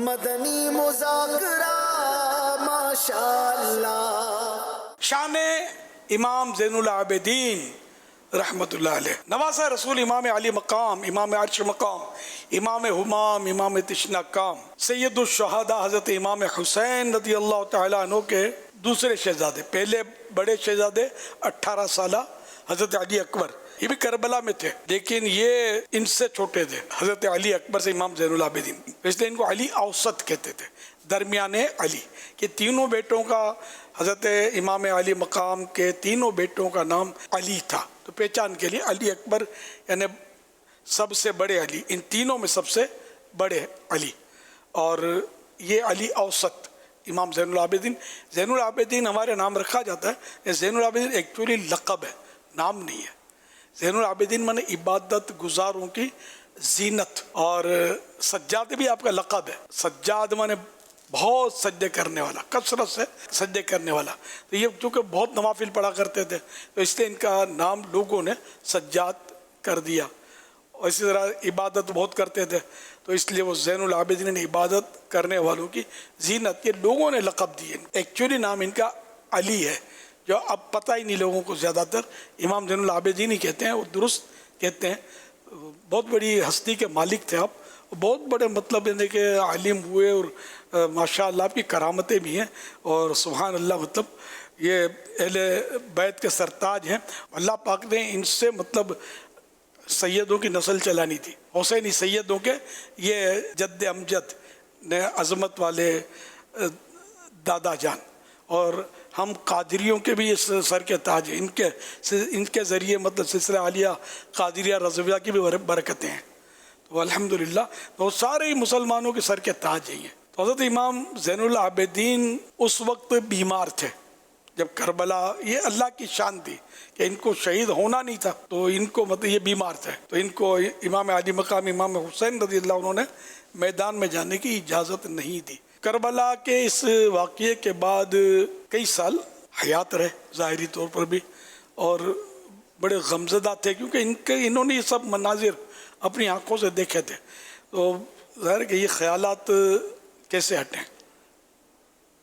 مدنی مذاکرہ ماشاءاللہ۔ شان امام زین العابدین رحمت اللہ علیہ، نواسہ رسول امام علی مقام، امام عرش مقام، امام حمام، امام تشنا کام، سید الشہداء حضرت امام حسین رضی اللہ تعالیٰ عنہ کے دوسرے شہزادے، پہلے بڑے شہزادے 18 سالہ حضرت علی اکبر، یہ بھی کربلا میں تھے لیکن یہ ان سے چھوٹے تھے، حضرت علی اکبر سے امام زین العابدین، اس لیے ان کو علی اوسط کہتے تھے، درمیانے علی، کہ تینوں بیٹوں کا، حضرت امام علی مقام کے تینوں بیٹوں کا نام علی تھا، تو پہچان کے لیے علی اکبر یعنی سب سے بڑے علی، ان تینوں میں سب سے بڑے علی، اور یہ علی اوسط امام زین العابدین۔ زین العابدین ہمارے نام رکھا جاتا ہے، زین العابدین ایکچولی لقب ہے، نام نہیں ہے۔ زین العابدین مانے عبادت گزاروں کی زینت، اور سجاد بھی آپ کا لقب ہے، سجاد مانے بہت سجدے کرنے والا، کثرت سے سجدے کرنے والا، تو یہ چونکہ بہت نوافل پڑھا کرتے تھے تو اس لیے ان کا نام لوگوں نے سجاد کر دیا، اور اسی طرح عبادت بہت کرتے تھے تو اس لیے وہ زین العابدین عبادت کرنے والوں کی زینت، یہ لوگوں نے لقب دیے، ایکچولی نام ان کا علی ہے، جو اب پتہ ہی نہیں لوگوں کو، زیادہ تر امام زین العابدین ہی کہتے ہیں، وہ درست کہتے ہیں۔ بہت بڑی ہستی کے مالک تھے آپ، بہت بڑے مطلب یعنی کہ عالم ہوئے، اور ماشاء اللہ آپ کی کرامتیں بھی ہیں، اور سبحان اللہ، مطلب یہ اہل بیت کے سرتاج ہیں، اللہ پاک نے ان سے مطلب سیدوں کی نسل چلانی تھی، حسینی سیدوں کے، یہ جد امجد نے عظمت والے دادا جان، اور ہم قادریوں کے بھی اس سر کے تاج ہیں، ان کے ذریعے مطلب سلسلہ عالیہ قادریہ رضویہ کی بھی برکتیں ہیں، تو الحمدللہ تو سارے ہی مسلمانوں کے سر کے تاج ہیں۔ تو حضرت امام زین العابدین اس وقت بیمار تھے جب کربلا، یہ اللہ کی شان تھی کہ ان کو شہید ہونا نہیں تھا، تو ان کو مطلب یہ بیمار تھے، تو ان کو امام علی مقام امام حسین رضی اللہ عنہ نے میدان میں جانے کی اجازت نہیں دی۔ کربلا کے اس واقعے کے بعد کئی سال حیات رہے ظاہری طور پر بھی، اور بڑے غمزدہ تھے کیونکہ انہوں نے یہ سب مناظر اپنی آنکھوں سے دیکھے تھے، تو ظاہر کہ یہ خیالات کیسے ہٹیں،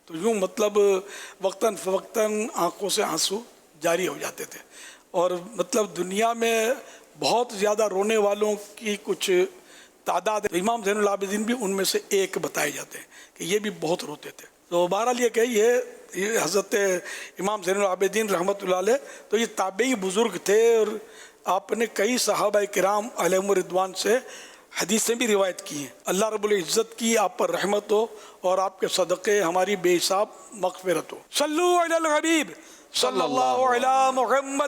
تو یوں مطلب وقتاً فوقتاً آنکھوں سے آنسو جاری ہو جاتے تھے، اور مطلب دنیا میں بہت زیادہ رونے والوں کی کچھ تعداد ہے، امام زین العابدین بھی ان میں سے ایک بتائے جاتے ہیں کہ یہ بھی بہت روتے تھے۔ تو بہرحال یہ کہ یہ حضرت امام زین العابدین رحمت اللہ علیہ تو یہ تابعی بزرگ تھے، اور آپ نے کئی صحابہ کرام علیہم الرضوان سے حدیثیں بھی روایت کی ہیں، اللہ رب العزت کی آپ پر رحمت ہو اور آپ کے صدقے ہماری بے حساب مغفرت ہو۔ صلو علی الحبیب صلی اللہ علی محمد۔